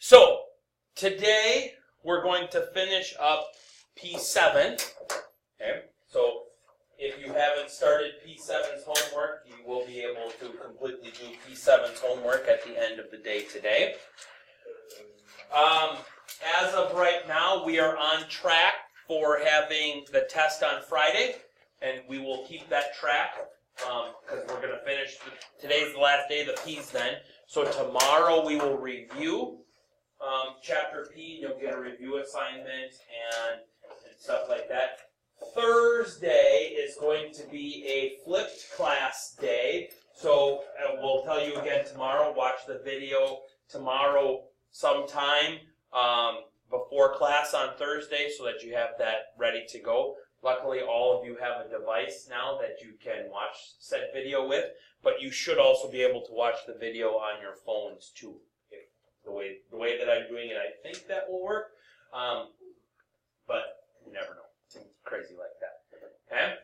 So, today we're going to finish up P7. Okay, so if you haven't started P7's homework, you will be able to completely do P7's homework at the end of the day today. As of right now, we are on track for having the test on Friday, and we will keep that track because we're going to finish. Today's the last day of the P's then. So tomorrow we will review Chapter P. You'll get a review assignment and stuff like that. Thursday is going to be a flipped class day. So we'll tell you again tomorrow. Watch the video tomorrow sometime before class on Thursday so that you have that ready to go. Luckily, all of you have a device now that you can watch said video with, but you should also be able to watch the video on your phones too. The way that I'm doing it, I think that will work, but you never know. It's crazy like that. Okay?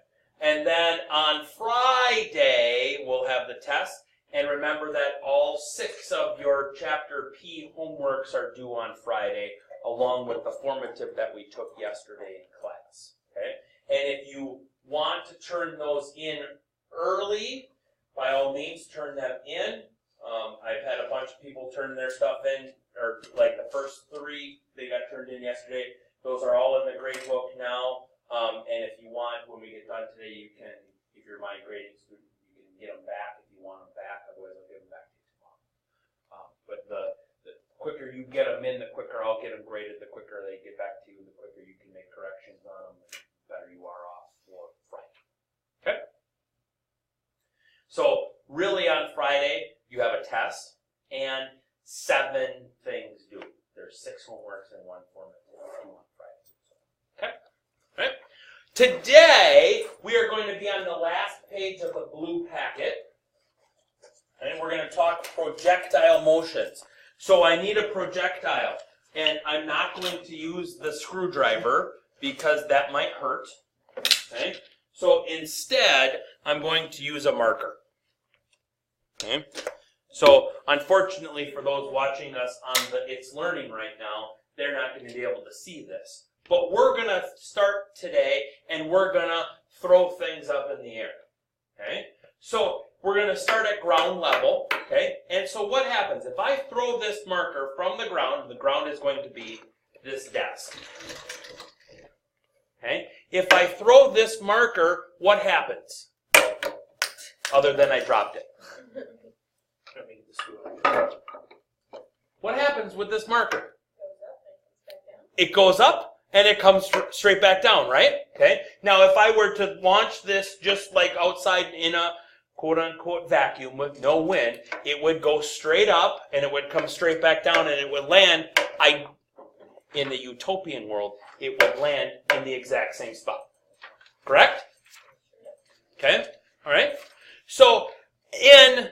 And then on Friday, we'll have the test. And remember that all 6 of your Chapter P homeworks are due on Friday, along with the formative that we took yesterday in class. Okay? And if you want to turn those in early, by all means, turn them in. I've had a bunch of people turn their stuff in, or like the first 3, they got turned in yesterday. Those are all in the grade book now. And if you want, when we get done today, you can, if you're my grading student, you can get them back if you want them back. Otherwise, I'll give them back to you tomorrow. But the quicker you get them in, the quicker I'll get them graded. The quicker they get back to you, the quicker you can make corrections on them, the better you are off for Friday. Okay? So, really on Friday, you have a test and 7 things due. There's 6 homeworks and 1 formative due on Friday. Okay? All right. Today, we are going to be on the last page of the blue packet. And we're going to talk projectile motions. So I need a projectile. And I'm not going to use the screwdriver because that might hurt. Okay? So instead, I'm going to use a marker. Okay? So unfortunately for those watching us on the It's Learning right now, they're not going to be able to see this. But we're going to start today, and we're going to throw things up in the air. Okay? So we're going to start at ground level. Okay? And so what happens? If I throw this marker from the ground is going to be this desk. Okay? If I throw this marker, what happens? Other than I dropped it. What happens with this marker? It goes up and it comes straight back down, right? Okay. Now, if I were to launch this just like outside in a quote-unquote vacuum with no wind, it would go straight up and it would come straight back down and it would land, in the utopian world, it would land in the exact same spot. Correct? Okay. All right. So, in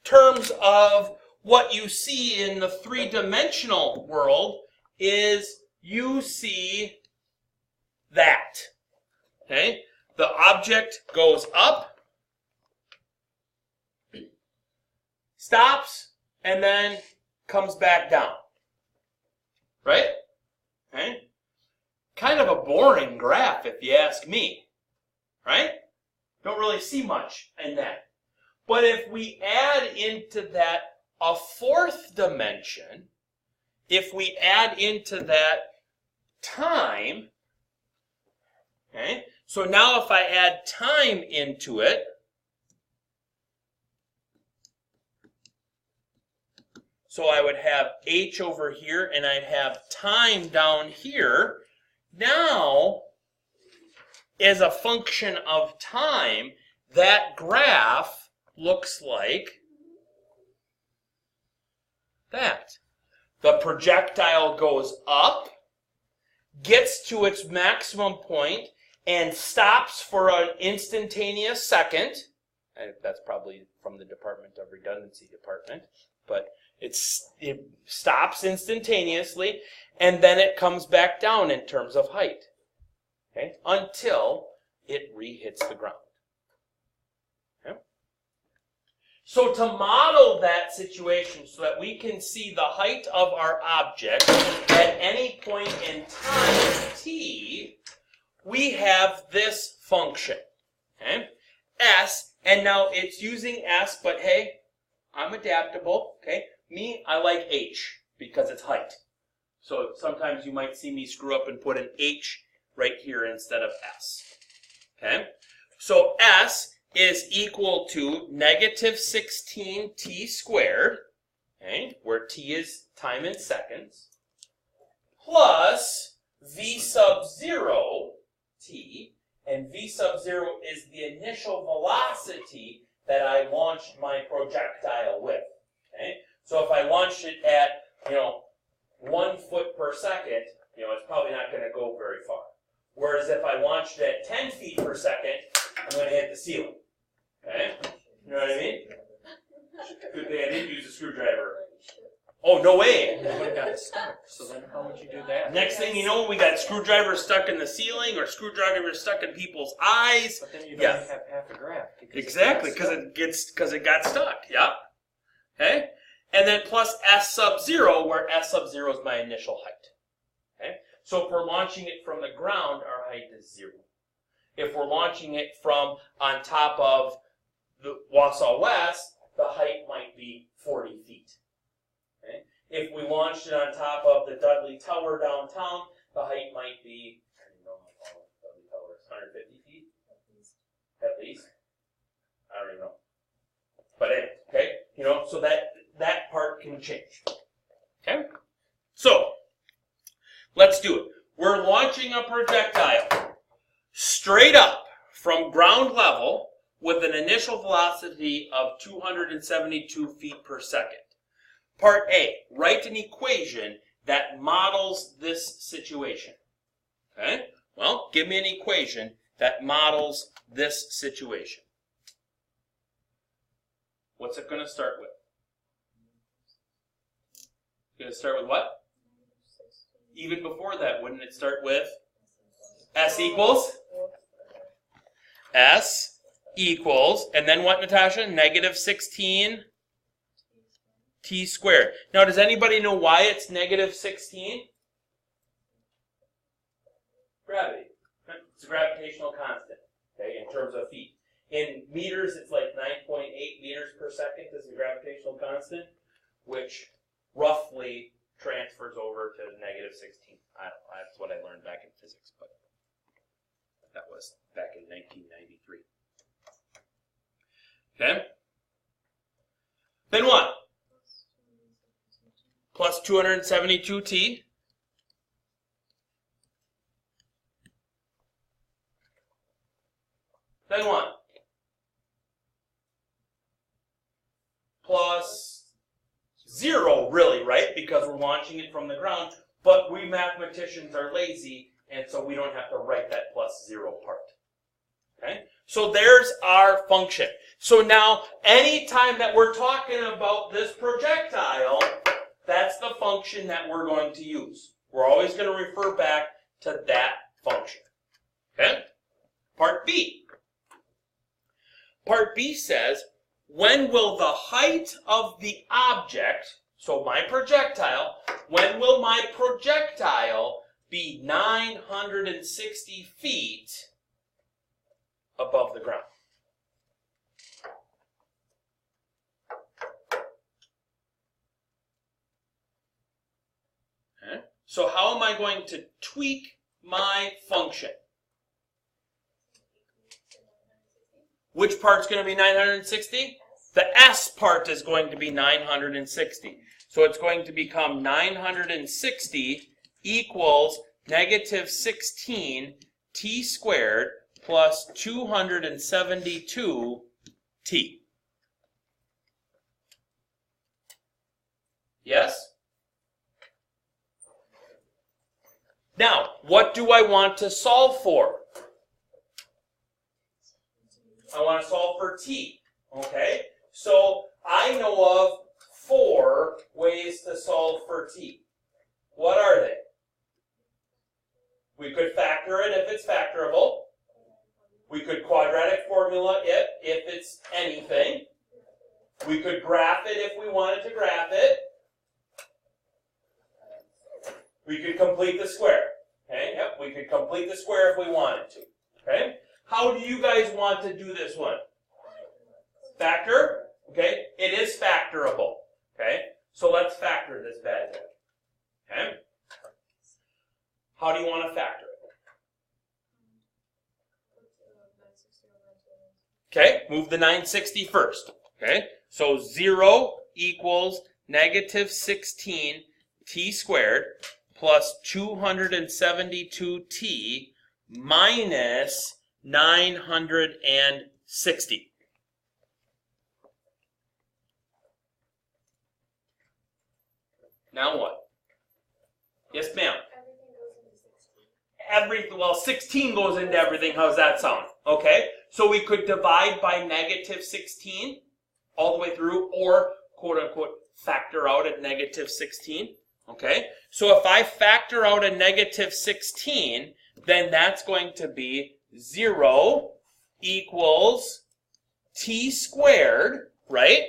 terms of what you see in the 3-dimensional world is you see that. Okay? The object goes up, stops, and then comes back down. Right? Okay? Kind of a boring graph if you ask me. Right? Don't really see much in that. But if we add into that a 4th dimension, if we add into that time, okay, so now if I add time into it, so I would have h over here and I'd have time down here. Now, as a function of time, that graph looks like that. The projectile goes up, gets to its maximum point, and stops for an instantaneous second. And that's probably from the Department of Redundancy department, but it stops instantaneously, and then it comes back down in terms of height, okay, until it re-hits the ground. Okay? So to model that situation so that we can see the height of our object at any point in time t, we have this function, okay? S, and now it's using S, but hey, I'm adaptable, okay? Me, I like H because it's height. So sometimes you might see me screw up and put an H right here instead of S, okay? So S is equal to negative 16t squared, okay, where t is time in seconds, plus v sub 0 t, and v sub 0 is the initial velocity that I launched my projectile with. Okay? So if I launched it at, 1 foot per second, it's probably not going to go very far. Whereas if I launched it at 10 feet per second, I'm going to hit the ceiling. Okay? You know what I mean? Good thing I didn't use a screwdriver. Oh, no way! It would have got stuck. So then how would you do that? Next thing you know, we got screwdrivers stuck in the ceiling or screwdrivers stuck in people's eyes. But then you don't have half a graph. Exactly, because it got stuck. Yeah. Okay? And then plus S sub 0, where S sub 0 is my initial height. Okay? So if we're launching it from the ground, our height is 0. If we're launching it from on top of the Wausau West, the height might be 40 feet. Okay? If we launched it on top of the Dudley Tower downtown, the height might be, I don't know how tall Dudley Tower is, 150 feet? At least. I don't even know. But anyway, okay? So that part can change. Okay? So, let's do it. We're launching a projectile straight up from ground level with an initial velocity of 272 feet per second. Part A, write an equation that models this situation. Okay? Well, give me an equation that models this situation. What's it going to start with? It's going to start with what? Even before that, wouldn't it start with S equals? S equals, and then what, Natasha? Negative 16 t squared. Now, does anybody know why it's negative 16? Gravity. It's a gravitational constant, okay, in terms of feet. In meters, it's like 9.8 meters per second is the gravitational constant, which roughly transfers over to negative 16. I don't know, that's what I learned back in physics, but that was back in 1993. Okay? Then what? Plus 272t. Then what? Plus 0, really, right? Because we're launching it from the ground. But we mathematicians are lazy, and so we don't have to write that plus 0 part. Okay? So there's our function. So now, anytime that we're talking about this projectile, that's the function that we're going to use. We're always going to refer back to that function. Okay? Part B. Part B says, when will the height of the object, so my projectile, when will my projectile be 960 feet above the ground? Okay. So how am I going to tweak my function? Which part's going to be 960? The S part is going to be 960. So it's going to become 960 equals negative 16 t squared plus 272 t. Yes? Now, what do I want to solve for? I want to solve for t. Okay? So I know of 4 ways to solve for t. What are they? We could factor it if it's factorable. We could quadratic formula it if it's anything. We could graph it if we wanted to graph it. We could complete the square. Okay, yep, we could complete the square if we wanted to. Okay, how do you guys want to do this one? Factor? Okay, it is factorable. Okay, so let's factor this bad boy. Okay, how do you want to factor it? Okay, move the 960 first. Okay, so 0 equals negative 16 t squared plus 272t minus 960. Now what? Yes, ma'am. Well, 16 goes into everything. How's that sound? Okay, so we could divide by negative 16 all the way through, or quote unquote factor out at negative 16. Okay, so if I factor out a negative 16, then that's going to be 0 equals t squared, right?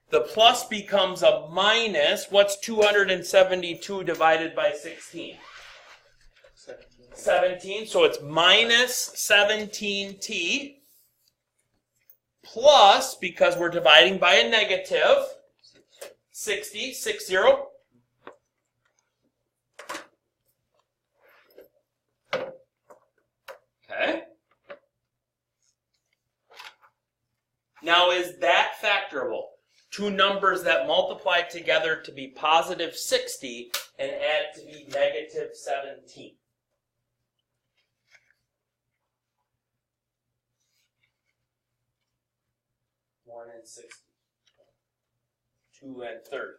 The plus becomes a minus. What's 272 divided by 16? 17. So it's minus 17t plus, because we're dividing by a negative, 60. Okay. Now, is that factorable? Two numbers that multiply together to be positive 60 and add to be negative 17. One and 60. 2 and 30.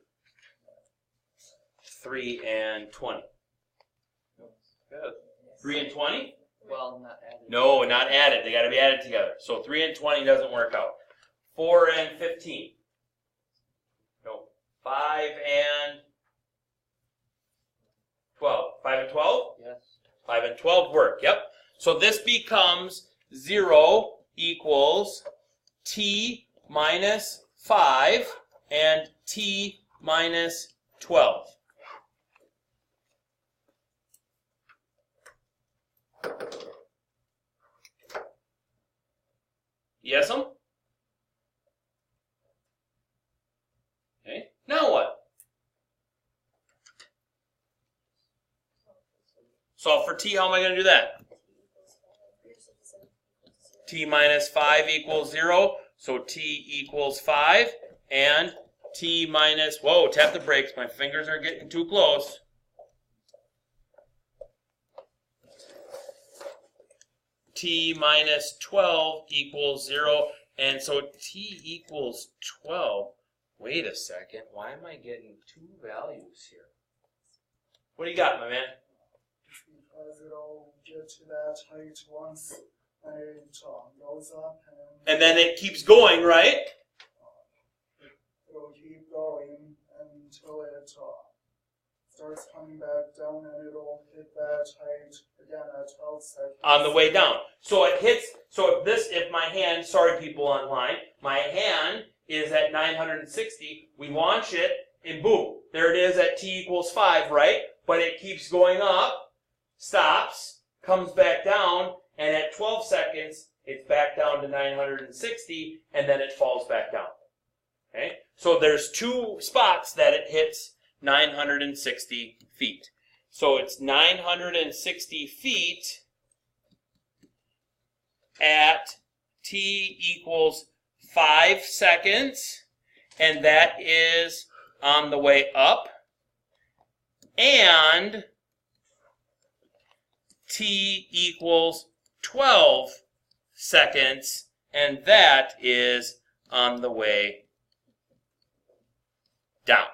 3 and 20. Good. 3 and 20? Well, not added. No, not added. They got to be added together. So 3 and 20 doesn't work out. 4 and 15. No. 5 and 12. 5 and 12? Yes. 5 and 12 work. Yep. So this becomes 0 equals t minus 5 and t minus 12. Yes'm? Okay. Now what? Solve for t. How am I going to do that? T minus 5 equals 0. So t equals 5. And t minus, whoa, tap the brakes. My fingers are getting too close. T minus 12 equals 0. And so t equals 12. Wait a second. Why am I getting two values here? What do you got, my man? Because it'll get to that height once it goes up. And then it keeps going, right? It'll keep going until it starts coming back down, and it'll hit that height again at 12 seconds. On the way down. So it hits, so if my hand, sorry people online, my hand is at 960, we launch it, and boom, there it is at t equals 5, right? But it keeps going up, stops, comes back down, and at 12 seconds, it's back down to 960, and then it falls back down. Okay? So there's two spots that it hits 960 feet. So it's 960 feet at t equals 5 seconds, and that is on the way up, and t equals 12 seconds, and that is on the way down.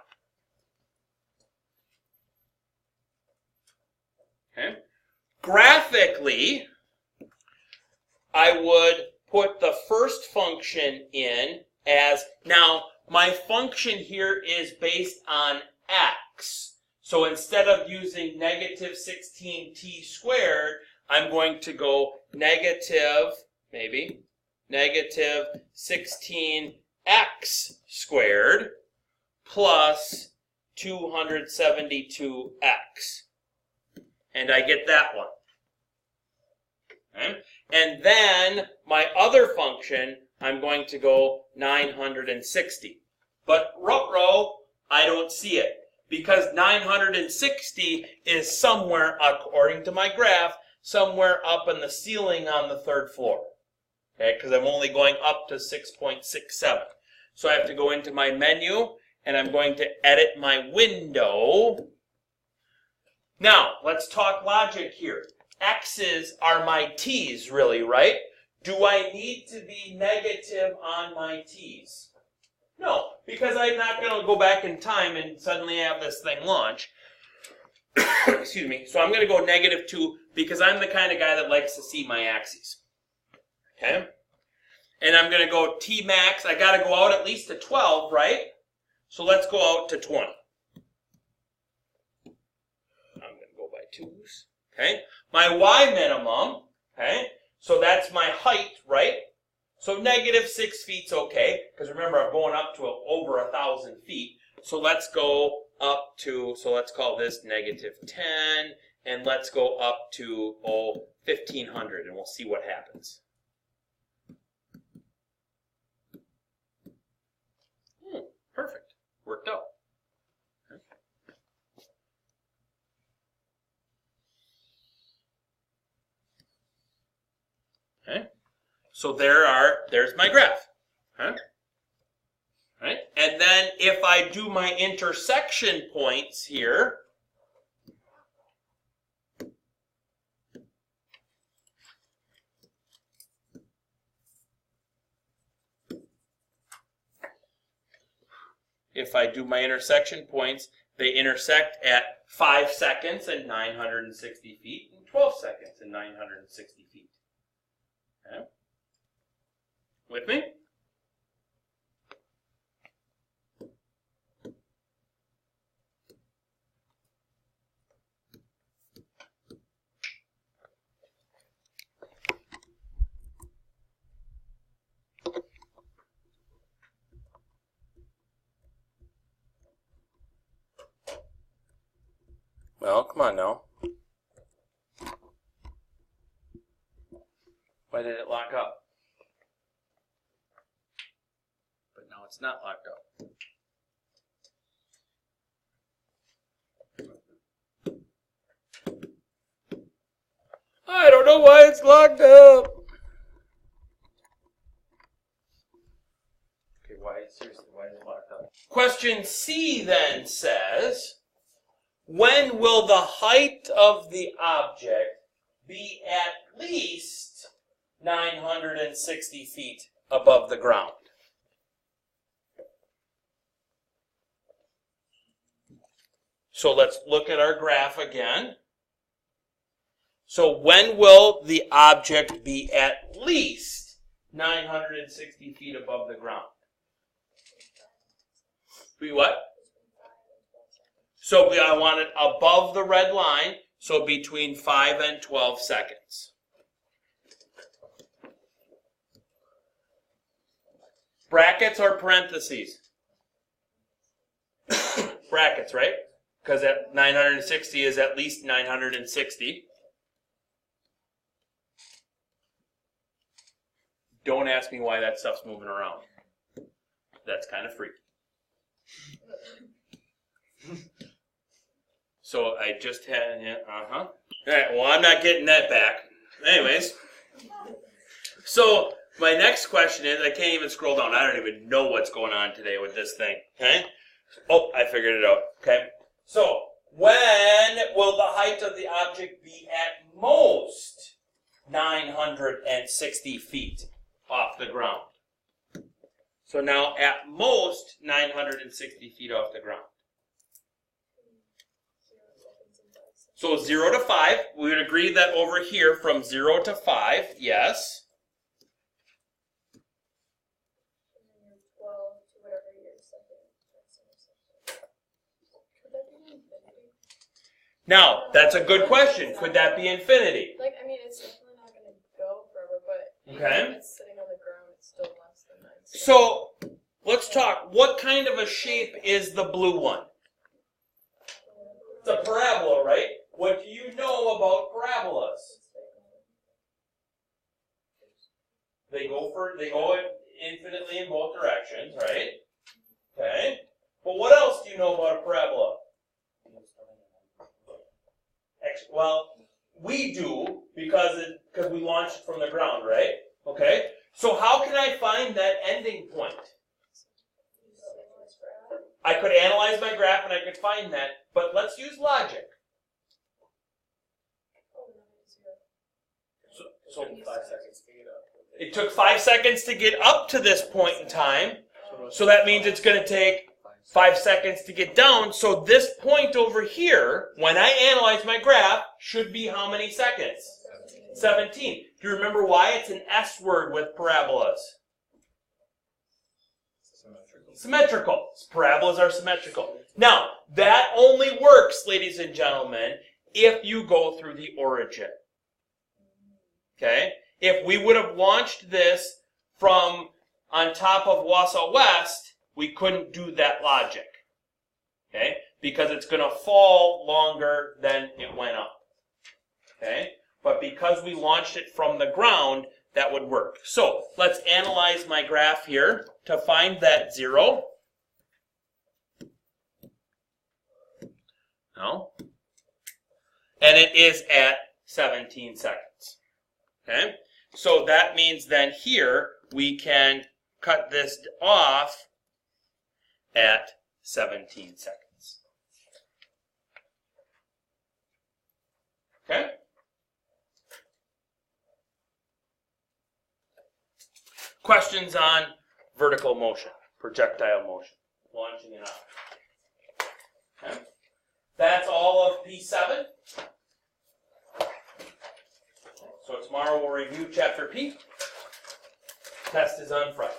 Okay. Graphically, I would put the first function in as, now my function here is based on x. So instead of using negative 16t squared, I'm going to go negative, maybe, negative 16x squared plus 272x. And I get that one. Okay? And then my other function, I'm going to go 960. But ruh-roh, I don't see it. Because 960 is somewhere, according to my graph, somewhere up in the ceiling on the third floor. Okay, because I'm only going up to 6.67. So I have to go into my menu, and I'm going to edit my window. Now, let's talk logic here. X's are my T's, really, right? Do I need to be negative on my T's? No, because I'm not going to go back in time and suddenly have this thing launch. Excuse me. So I'm going to go -2 because I'm the kind of guy that likes to see my axes. Okay? And I'm going to go T max. I got to go out at least to 12, right? So let's go out to 20. I'm going to go by 2's. Okay? My Y minimum, okay? So that's my height, right? So -6 feet's okay, because remember I'm going up to over 1,000 feet. So let's go up to, so let's call this -10, and let's go up to 1,500, and we'll see what happens. Perfect. Worked out. Okay. So there's my graph. Okay. Right? And then if I do my intersection points here, they intersect at 5 seconds and 960 feet and 12 seconds and 960 feet. Okay. With me? Well, come on now. Why did it lock up? But now it's not locked up. I don't know why it's locked up. Okay, why is it locked up? Question C then says, when will the height of the object be at least 960 feet above the ground? So let's look at our graph again. So when will the object be at least 960 feet above the ground? Be what? So I want it above the red line, so between 5 and 12 seconds. Brackets or parentheses? Brackets, right? Because at 960 is at least 960. Don't ask me why that stuff's moving around. That's kind of freaky. So I just had, All right, well, I'm not getting that back. Anyways. So my next question is, I can't even scroll down. I don't even know what's going on today with this thing. Okay? Oh, I figured it out. Okay? So, when will the height of the object be at most 960 feet off the ground? So now, at most 960 feet off the ground. So 0 to 5, we would agree that over here from 0 to 5, yes. Now, that's a good question. Could that be infinity? Like, I mean, it's definitely not going to go forever, but okay. It's sitting on the ground. So let's talk. What kind of a shape is the blue one? It's a parabola, right? What do you know about parabolas? They go infinitely in both directions, right? Okay. But what else do you know about a parabola? Well, we do because we launched it from the ground, right? Okay. So how can I find that ending point? I could analyze my graph and I could find that, but let's use logic. So 5 seconds to get up. it took 5 seconds to get up to this point in time, so that means it's going to take 5 seconds to get down. So this point over here, when I analyze my graph, should be how many seconds? 17. Do you remember why it's an S word with parabolas? Symmetrical. Parabolas are symmetrical. Now, that only works, ladies and gentlemen, if you go through the origin. Okay? If we would have launched this from on top of Wausau West, we couldn't do that logic. Okay? Because it's going to fall longer than it went up. Okay? But because we launched it from the ground, that would work. So, let's analyze my graph here to find that 0. No. And it is at 17 seconds. Okay? So that means then here we can cut this off at 17 seconds. Okay? Questions on vertical motion, projectile motion, launching it out. Okay. That's all of P7. So tomorrow we'll review chapter P. Test is on Friday.